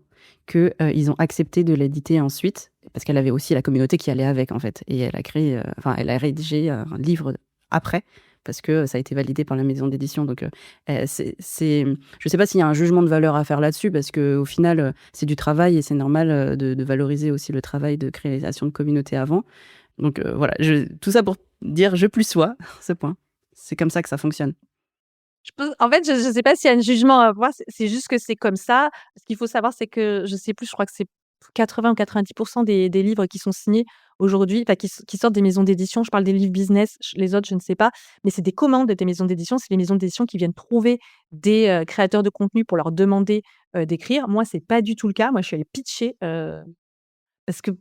que, ils ont accepté de l'éditer ensuite, parce qu'elle avait aussi la communauté qui allait avec, en fait. Et elle a créé, enfin, elle a rédigé un livre après, parce que ça a été validé par la maison d'édition. Donc, je sais pas s'il y a un jugement de valeur à faire là-dessus, parce qu'au final, c'est du travail et c'est normal de valoriser aussi le travail de création de communauté avant. Donc, voilà, tout ça pour dire je plus sois, ce point. C'est comme ça que ça fonctionne. En fait, je sais pas s'il y a un jugement à avoir, c'est juste que c'est comme ça. Ce qu'il faut savoir, c'est que je sais plus, je crois que c'est 80 ou 90 des livres qui sont signés aujourd'hui, enfin qui sortent des maisons d'édition. Je parle des livres business, les autres, je ne sais pas, mais c'est des commandes des maisons d'édition. C'est les maisons d'édition qui viennent trouver des, créateurs de contenu pour leur demander, d'écrire. Moi, c'est pas du tout le cas. Moi, je suis allée pitcher, parce que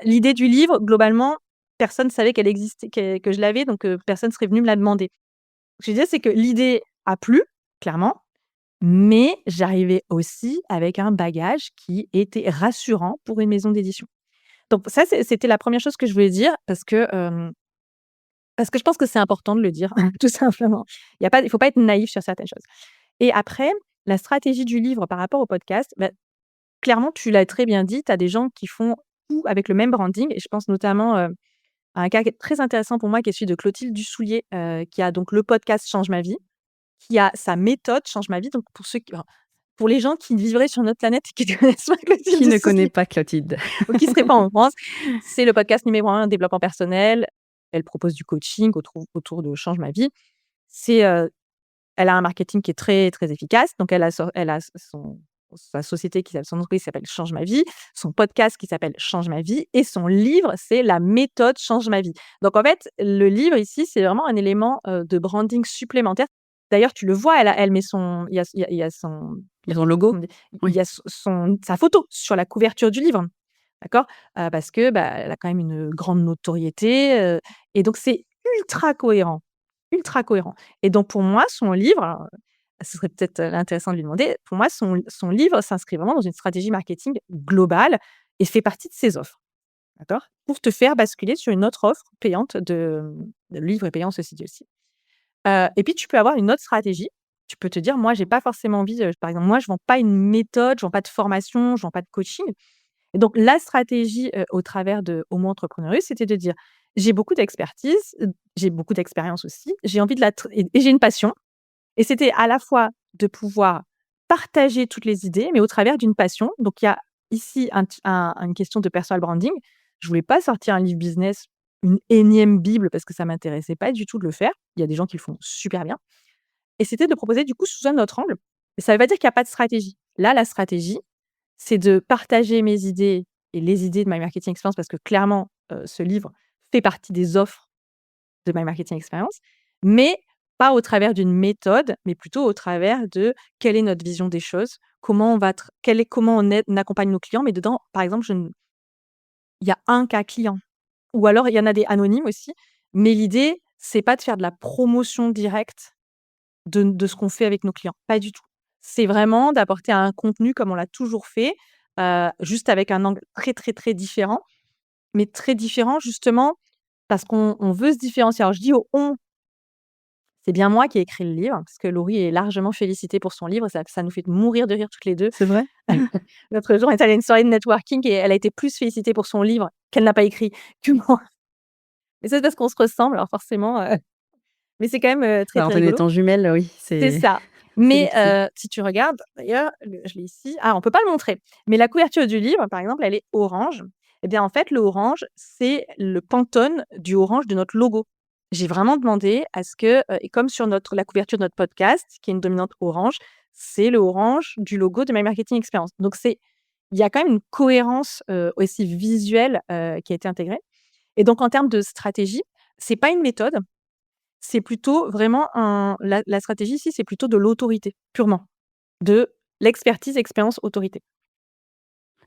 l'idée du livre, globalement, personne savait qu'elle existait, que je l'avais, donc personne serait venu me la demander. Ce que je disais, c'est que l'idée a plu, clairement, mais j'arrivais aussi avec un bagage qui était rassurant pour une maison d'édition. Donc ça, c'était la première chose que je voulais dire parce que je pense que c'est important de le dire, tout simplement. Il faut pas être naïf sur certaines choses. Et après, la stratégie du livre par rapport au podcast, bah, clairement, tu l'as très bien dit, tu as des gens qui font tout avec le même branding et je pense notamment, à un cas qui est très intéressant pour moi qui est celui de Clotilde Dussoulier, qui a donc le podcast Change ma vie, qui a sa méthode Change ma vie. Donc pour les gens qui vivraient sur notre planète et qui ne connaissent pas Clotilde Qui ne connaît Dussoulier pas Clotilde? ou qui ne seraient pas en France, c'est le podcast numéro 1 développement personnel. Elle propose du coaching autour de Change ma vie. C'est, elle a un marketing qui est très, très efficace. Donc elle a sa société son entreprise qui s'appelle Change ma vie, son podcast qui s'appelle Change ma vie et son livre, c'est la méthode Change ma vie. Donc en fait, le livre ici, c'est vraiment un élément, de branding supplémentaire. D'ailleurs, tu le vois, elle met son il y a son Il y a son logo? comment dire? Il Oui. y a sa photo sur la couverture du livre, d'accord? Parce que, bah, elle a quand même une grande notoriété, et donc c'est ultra cohérent, ultra cohérent. Et donc pour moi, son livre, alors, ce serait peut-être, intéressant de lui demander, pour moi, son livre s'inscrit vraiment dans une stratégie marketing globale et fait partie de ses offres, d'accord? Pour te faire basculer sur une autre offre payante le livre est payant, ceci dit aussi. Et puis tu peux avoir une autre stratégie. Tu peux te dire: «Moi, j'ai pas forcément envie», par exemple, moi, je vends pas une méthode, je vends pas de formation, je vends pas de coaching. Et donc la stratégie, au travers de Homo Entrepreneurius, c'était de dire: «J'ai beaucoup d'expertise, j'ai beaucoup d'expérience aussi, j'ai envie de la tr et j'ai une passion». Et c'était à la fois de pouvoir partager toutes les idées, mais au travers d'une passion. Donc il y a ici une question de personal branding. Je voulais pas sortir un livre business, une énième bible parce que ça m'intéressait pas du tout de le faire. Il y a des gens qui le font super bien et c'était de le proposer du coup sous un autre angle. Et ça veut pas dire qu'il y a pas de stratégie. Là, la stratégie, c'est de partager mes idées et les idées de My Marketing Experience parce que clairement, ce livre fait partie des offres de My Marketing Experience, mais pas au travers d'une méthode, mais plutôt au travers de quelle est notre vision des choses, comment on va tr quel est comment on accompagne nos clients, mais dedans, par exemple, il y a un cas client ou alors il y en a des anonymes aussi, mais l'idée, c'est pas de faire de la promotion directe de ce qu'on fait avec nos clients, pas du tout. C'est vraiment d'apporter un contenu comme on l'a toujours fait, juste avec un angle très, très, très différent, mais très différent justement parce qu'on veut se différencier. Alors je dis au «on», c'est bien moi qui ai écrit le livre, parce que Laurie est largement félicitée pour son livre, ça nous fait mourir de rire toutes les 2. C'est vrai? L'autre jour, on est allé à une soirée de networking et elle a été plus félicitée pour son livre qu'elle n'a pas écrit que moi. Mais c'est parce qu'on se ressemble, alors forcément, mais c'est quand même, très, Bah, très Antoine rigolo. étant jumelle, oui, C'est c'est ça. c'est Mais difficile. si tu regardes d'ailleurs, je l'ai ici. Ah, on peut pas le montrer, mais la couverture du livre, par exemple, elle est orange. Et bien, en fait, le orange, c'est le Pantone du orange de notre logo. J'ai vraiment demandé à ce que, et comme sur la couverture de notre podcast, qui est une dominante orange, c'est le orange du logo de My Marketing Experience. Donc il y a quand même une cohérence, aussi visuelle, qui a été intégrée. Et donc en termes de stratégie, c'est pas une méthode, c'est plutôt vraiment la stratégie ici, c'est plutôt de l'autorité, purement. De l'expertise, expérience, autorité.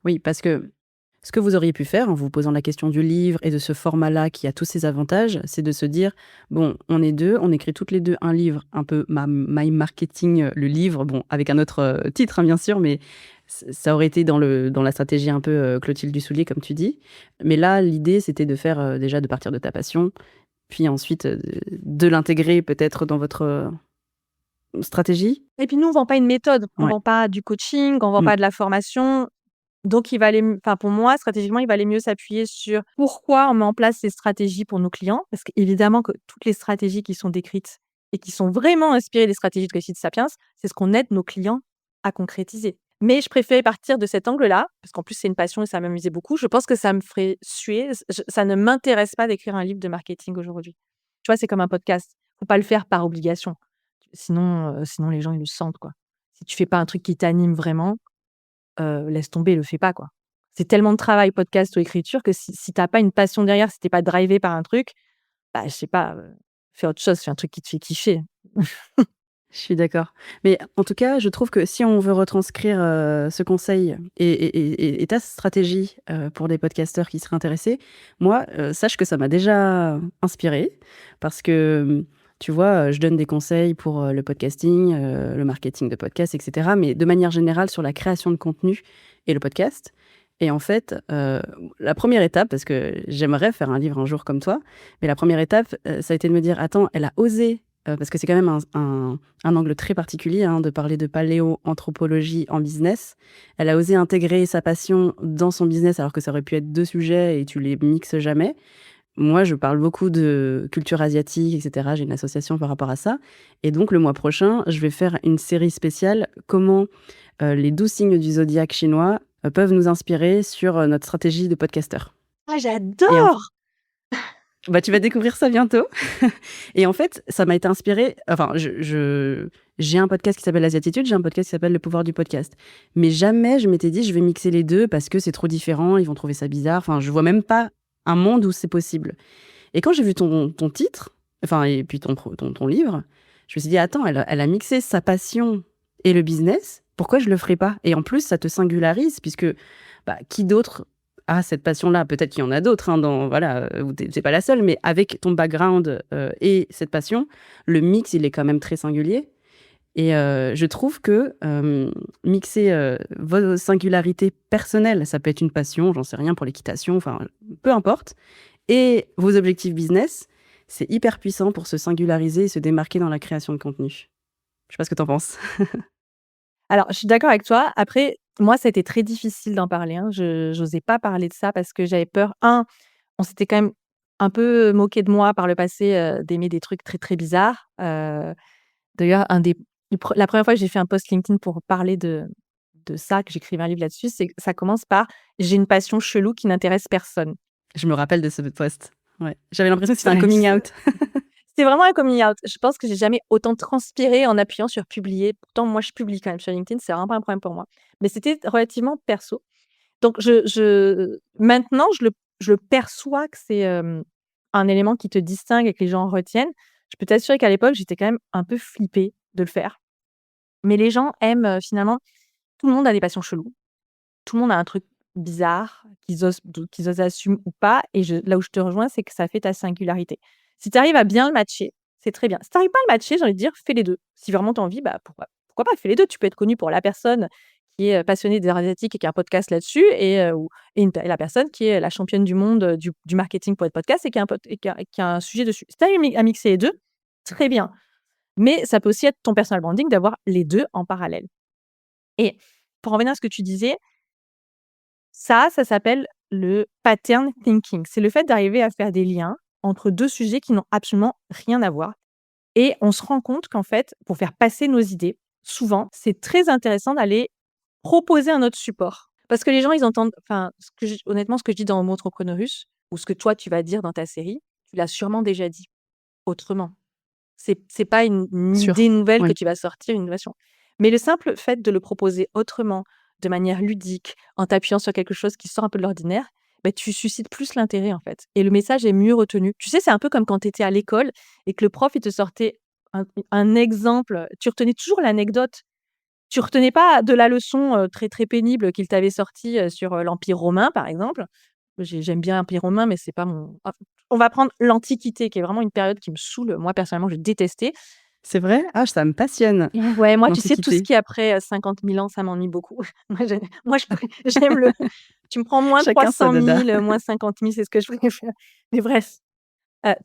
Oui, parce que ce que vous auriez pu faire en vous posant la question du livre et de ce format-là qui a tous ses avantages, c'est de se dire: «Bon, on est 2, on écrit toutes les 2 un livre un peu My Marketing, le livre», bon, avec un autre, titre, hein, bien sûr, mais ça aurait été dans la stratégie un peu, Clotilde Dussoulier, comme tu dis. Mais là, l'idée, c'était de faire, déjà de partir de ta passion, puis ensuite, de l'intégrer peut-être dans votre, stratégie? Et puis nous, on vend pas une méthode, on Ouais. vend pas du coaching, on vend Mmh. pas de la formation. Donc il valait m enfin pour moi, stratégiquement, il valait mieux s'appuyer sur pourquoi on met en place ces stratégies pour nos clients. Parce qu'évidemment que toutes les stratégies qui sont décrites et qui sont vraiment inspirées des stratégies de réussite Sapiens, c'est ce qu'on aide nos clients à concrétiser. Mais je préférais partir de cet angle-là, parce qu'en plus c'est une passion et ça m'amusait beaucoup. Je pense que ça me ferait suer. Ça ne m'intéresse pas d'écrire un livre de marketing aujourd'hui. Tu vois, c'est comme un podcast. Faut pas le faire par obligation. Sinon les gens ils le sentent, quoi. Si tu fais pas un truc qui t'anime vraiment, laisse tomber, le fais pas, quoi. C'est tellement de travail, podcast ou écriture, que si tu as pas une passion derrière, si tu es pas drivé par un truc, bah, je sais pas, fais autre chose, fais un truc qui te fait kiffer. Je suis d'accord. Mais en tout cas, je trouve que si on veut retranscrire, ce conseil et ta stratégie, pour des podcasteurs qui seraient intéressés, moi, sache que ça m'a déjà inspirée parce que, tu vois, je donne des conseils pour, le podcasting, le marketing de podcast et cetera, mais de manière générale sur la création de contenu et le podcast et en fait, la première étape, parce que j'aimerais faire un livre un jour comme toi, mais la première étape, ça a été de me dire: «Attends, elle a osé», parce que c'est quand même un angle très particulier, hein, de parler de paléoanthropologie en business. Elle a osé intégrer sa passion dans son business alors que ça aurait pu être 2 sujets et tu les mixes jamais. Moi, je parle beaucoup de culture asiatique et cetera. J'ai une association par rapport à ça et donc le mois prochain, je vais faire une série spéciale comment, les 12 signes du zodiaque chinois, peuvent nous inspirer sur, notre stratégie de podcasteur Ah et en j'adore! bah, tu vas découvrir ça bientôt et en fait, ça m'a été inspiré enfin, j'ai un podcast qui s'appelle «L'Asiatitude», j'ai un podcast qui s'appelle «Le pouvoir du podcast». Mais jamais je m'étais dit: «Je vais mixer les 2 parce que c'est trop différent, ils vont trouver ça bizarre». Enfin, je vois même pas un monde où c'est possible et quand j'ai vu ton titre, enfin et puis ton livre, je me suis dit: «Attends, elle a mixé sa passion et le business, pourquoi je le ferais pas?» et en plus, ça te singularise puisque, bah, qui d'autre a cette passion-là? Peut-être qu'il y en a d'autres, hein, dans voilà, tu es pas la seule, mais avec ton background, et cette passion, le mix, il est quand même très singulier et je trouve que, mixer, vos singularités personnelles, ça peut être une passion, j'en sais rien, pour l'équitation, enfin, peu importe et vos objectifs business, c'est hyper puissant pour se singulariser et se démarquer dans la création de contenu. Je sais pas ce que tu en penses? Alors, je suis d'accord avec toi. Après, moi, ça a été très difficile d'en parler, hein. Je j'osais pas parler de ça parce que j'avais peur. On s'était quand même un peu moqué de moi par le passé, d'aimer des trucs très, très bizarres. D'ailleurs, la première fois que j'ai fait un post LinkedIn pour parler de ça, que j'écrivais un livre là-dessus, c'est que ça commence par: «J'ai une passion chelou qui n'intéresse personne». Je me rappelle de ce post. Ouais. J'avais l'impression que c'était un Ouais, coming out. c'était vraiment un coming out. Je pense que j'ai jamais autant transpiré en appuyant sur publier. Pourtant, moi, je publie quand même sur LinkedIn, c'est vraiment pas un problème pour moi. Mais c'était relativement perso. Donc je maintenant, je le perçois que c'est, un élément qui te distingue et que les gens retiennent. Je peux t'assurer qu'à l'époque, j'étais quand même un peu flippée de le faire. Mais les gens aiment, finalement tout le monde a des passions cheloues. Tout le monde a un truc bizarre qu'ils osent assumer ou pas et là où je te rejoins, c'est que ça fait ta singularité. Si tu arrives à bien le matcher, c'est très bien. Si tu arrives pas à le matcher, j'ai envie de dire: «Fais les 2. Si vraiment tu as envie, bah, pourquoi pas? Fais les 2. Tu peux être connu pour la personne qui est, passionnée des arts asiatiques et qui a un podcast là-dessus et la personne qui est la championne du monde, du marketing pour être podcast et qui a un pod et qui a un sujet dessus. Si tu arrives à mixer les 2, très bien. Mais ça peut aussi être ton personal branding d'avoir les 2 en parallèle. Et pour revenir à ce que tu disais, ça s'appelle le pattern thinking. C'est le fait d'arriver à faire des liens entre 2 sujets qui n'ont absolument rien à voir et on se rend compte qu'en fait, pour faire passer nos idées, souvent, c'est très intéressant d'aller proposer un autre support. Parce que les gens, ils entendent honnêtement, ce que je dis dans Homo Entrepreneurus ou ce que toi, tu vas dire dans ta série, tu l'as sûrement déjà dit autrement. C'est pas une Sûr. idée nouvelle que Oui. tu vas sortir, une innovation. Mais le simple fait de le proposer autrement, de manière ludique, en t'appuyant sur quelque chose qui sort un peu de l'ordinaire, tu suscites plus l'intérêt, en fait et le message est mieux retenu. Tu sais, c'est un peu comme quand tu étais à l'école et que le prof, il te sortait un exemple, tu retenais toujours l'anecdote. Tu retenais pas de la leçon, très, très pénible qu'il t'avait sortie, sur, l'Empire romain, par exemple. J'aime bien l'Empire romain, mais c'est pas mon on va prendre l'Antiquité, qui est vraiment une période qui me saoule. Moi, personnellement, j'ai détesté. C'est vrai? Ah, ça me passionne, Ouais, moi, tu sais, tout ce l'Antiquité. qui est après, 50 000 ans, ça m'ennuie beaucoup. Moi, j'aime le tu me prends moins Chacun sa 300 dada. 000, moins 50 000, c'est ce que je préfère. Mais bref,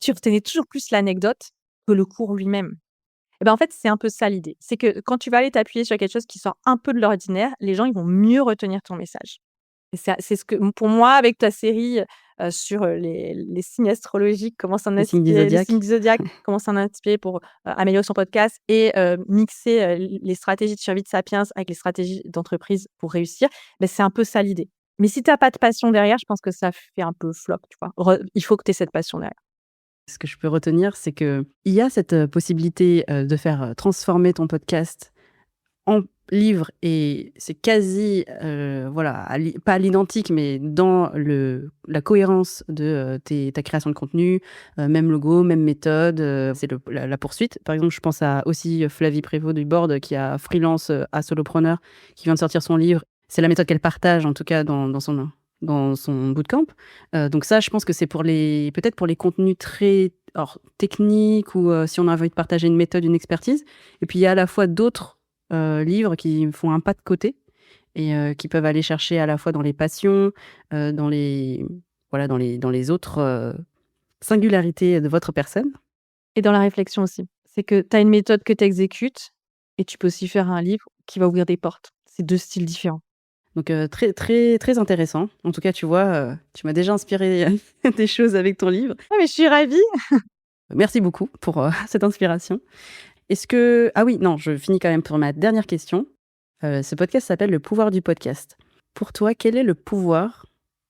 tu retenais toujours plus l'anecdote que le cours lui-même. Et en fait, c'est un peu ça l'idée. C'est que quand tu vas aller t'appuyer sur quelque chose qui sort un peu de l'ordinaire, les gens, ils vont mieux retenir ton message. Et c'est ce que pour moi, avec ta série, sur, les signes astrologiques, comment s'en Les signes du inspirer, les signes zodiaque. du zodiaque, comment s'en inspirer pour, améliorer son podcast et mixer, les stratégies de survie de Sapiens avec les stratégies d'entreprise pour réussir, c'est un peu ça l'idée. Mais si tu as pas de passion derrière, je pense que ça fait un peu flop, tu vois? Il faut que tu aies cette passion derrière. Ce que je peux retenir, c'est qu'il y a cette, possibilité, de faire, transformer ton podcast en livre et c'est quasi, voilà, pas à l'identique, mais dans la cohérence de, ta création de contenu, même logo, même méthode, c'est la poursuite. Par exemple, je pense à aussi, Flavie Prévost du Board qui a freelance, à Solopreneur, qui vient de sortir son livre. C'est la méthode qu'elle partage en tout cas dans son bootcamp. Donc ça, je pense que c'est peut-être pour les contenus très alors techniques ou, si on a envie de partager une méthode, une expertise. Et puis il y a à la fois d'autres livres qui font un pas de côté et qui peuvent aller chercher à la fois dans les passions, dans les voilà, dans les autres, singularités de votre personne. Et dans la réflexion aussi. C'est que tu as une méthode que tu exécutes et tu peux aussi faire un livre qui va ouvrir des portes. C'est 2 styles différents. Donc très, très, très intéressant. En tout cas, tu vois, tu m'as déjà inspiré des choses avec ton livre. Ah mais je suis ravie! Merci beaucoup pour, cette inspiration. Ah oui, non, je finis quand même pour ma dernière question. Ce podcast s'appelle «Le pouvoir du podcast». Pour toi, quel est le pouvoir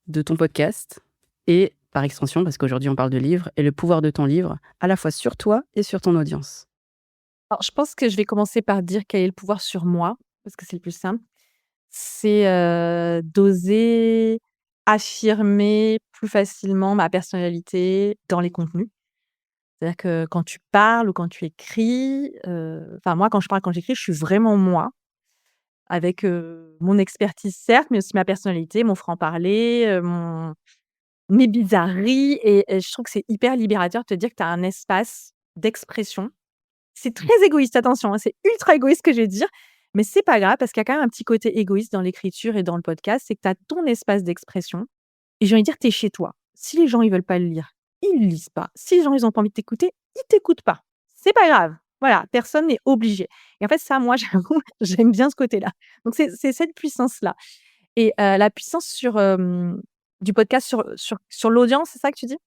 de ton podcast et par extension, parce qu'aujourd'hui on parle de livres, et le pouvoir de ton livre, à la fois sur toi et sur ton audience? Alors je pense que je vais commencer par dire quel est le pouvoir sur moi, parce que c'est le plus simple. C'est, d'oser affirmer plus facilement ma personnalité dans les contenus. C'est-à-dire que quand tu parles ou quand tu écris, moi quand je parle, quand j'écris, je suis vraiment moi. Avec, mon expertise certes, mais aussi ma personnalité, mon franc-parler, mes bizarreries et je trouve que c'est hyper libérateur de te dire que tu as un espace d'expression. C'est très égoïste, attention, hein, c'est ultra égoïste ce que je vais dire, mais c'est pas grave parce qu'il y a quand même un petit côté égoïste dans l'écriture et dans le podcast, c'est que tu as ton espace d'expression et j'ai envie de dire, tu es chez toi. Si les gens, ils veulent pas le lire, ils le lisent pas. Si les gens, ils ont pas envie de t'écouter, ils t'écoutent pas. C'est pas grave. Voilà, personne n'est obligé et en fait, ça, moi, j'avoue, j'aime bien ce côté-là. Donc c'est cette puissance-là et la puissance du podcast sur l'audience, c'est ça que tu dis?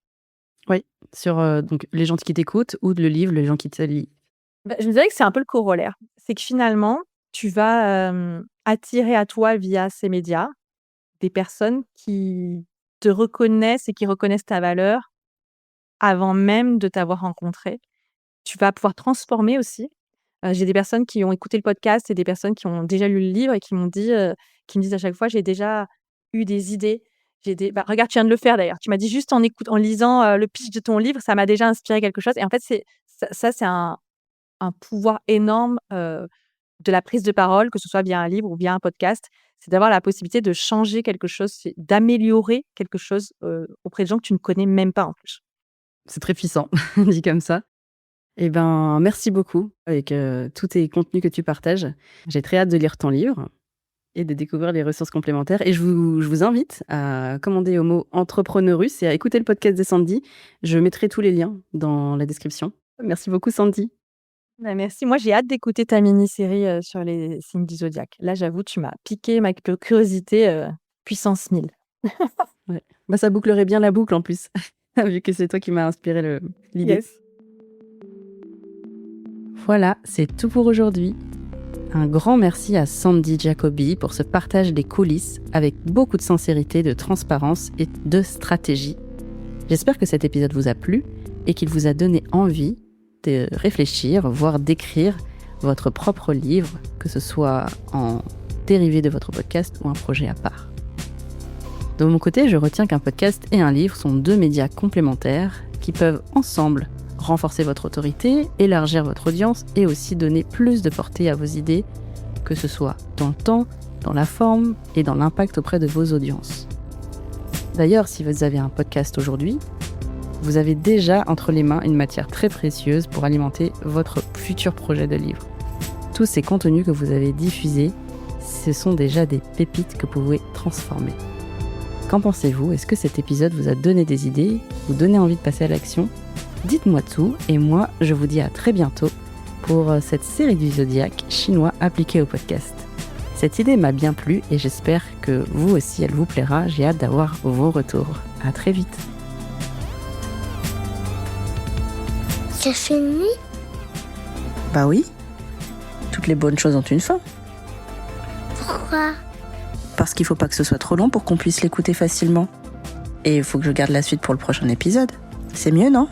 Oui, sur, donc les gens qui t'écoutent ou le livre, les gens qui te lisent. Je me dirais que c'est un peu le corollaire. C'est que finalement, tu vas, attirer à toi via ces médias, des personnes qui te reconnaissent et qui reconnaissent ta valeur avant même de t'avoir rencontré. Tu vas pouvoir transformer aussi. J'ai des personnes qui ont écouté le podcast et des personnes qui ont déjà lu le livre et qui me disent à chaque fois: «J'ai déjà eu des idées, j'ai des» regarde, tu viens de le faire d'ailleurs. Tu m'as dit juste en lisant, le pitch de ton livre, ça m'a déjà inspiré quelque chose et en fait, c'est ça c'est un pouvoir énorme, de la prise de parole, que ce soit via un livre ou via un podcast. C'est d'avoir la possibilité de changer quelque chose, c'est d'améliorer quelque chose, auprès de gens que tu ne connais même pas en plus. C'est très puissant, dit comme ça. Eh ben, merci beaucoup avec tous tes contenus que tu partages. J'ai très hâte de lire ton livre et de découvrir les ressources complémentaires. Et je vous invite à commander Homo Entrepreneurus et à écouter le podcast de Sandy. Je mettrai tous les liens dans la description. Merci beaucoup, Sandy. Bah, merci. Moi, j'ai hâte d'écouter ta mini-série, sur les signes du zodiaque. Là, j'avoue, tu m'as piqué ma curiosité, puissance 1000. Ouais. Bah, ça bouclerait bien la boucle en plus, vu que c'est toi qui m'as inspiré l'idée. Yes. Voilà, c'est tout pour aujourd'hui. Un grand merci à Sandy Jacoby pour ce partage des coulisses avec beaucoup de sincérité, de transparence et de stratégie. J'espère que cet épisode vous a plu et qu'il vous a donné envie de réfléchir, voire d'écrire votre propre livre, que ce soit en dérivé de votre podcast ou un projet à part. De mon côté, je retiens qu'un podcast et un livre sont 2 médias complémentaires qui peuvent ensemble renforcer votre autorité, élargir votre audience et aussi donner plus de portée à vos idées, que ce soit dans le temps, dans la forme et dans l'impact auprès de vos audiences. D'ailleurs, si vous avez un podcast aujourd'hui, vous avez déjà entre les mains une matière très précieuse pour alimenter votre futur projet de livre. Tous ces contenus que vous avez diffusés, ce sont déjà des pépites que vous pouvez transformer. Qu'en pensez-vous ? Est-ce que cet épisode vous a donné des idées, vous donné envie de passer à l'action ? Dites-moi tout et moi, je vous dis à très bientôt pour cette série du zodiaque chinois appliquée au podcast. Cette idée m'a bien plu et j'espère que vous aussi, elle vous plaira. J'ai hâte d'avoir vos retours. À très vite. C'est fini ? Bah oui, toutes les bonnes choses ont une fin. Pourquoi ? Parce qu'il faut pas que ce soit trop long pour qu'on puisse l'écouter facilement. Et il faut que je garde la suite pour le prochain épisode. C'est mieux, non ?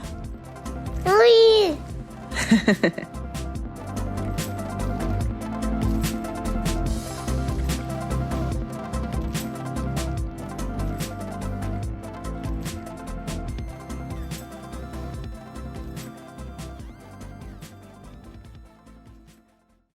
Oui.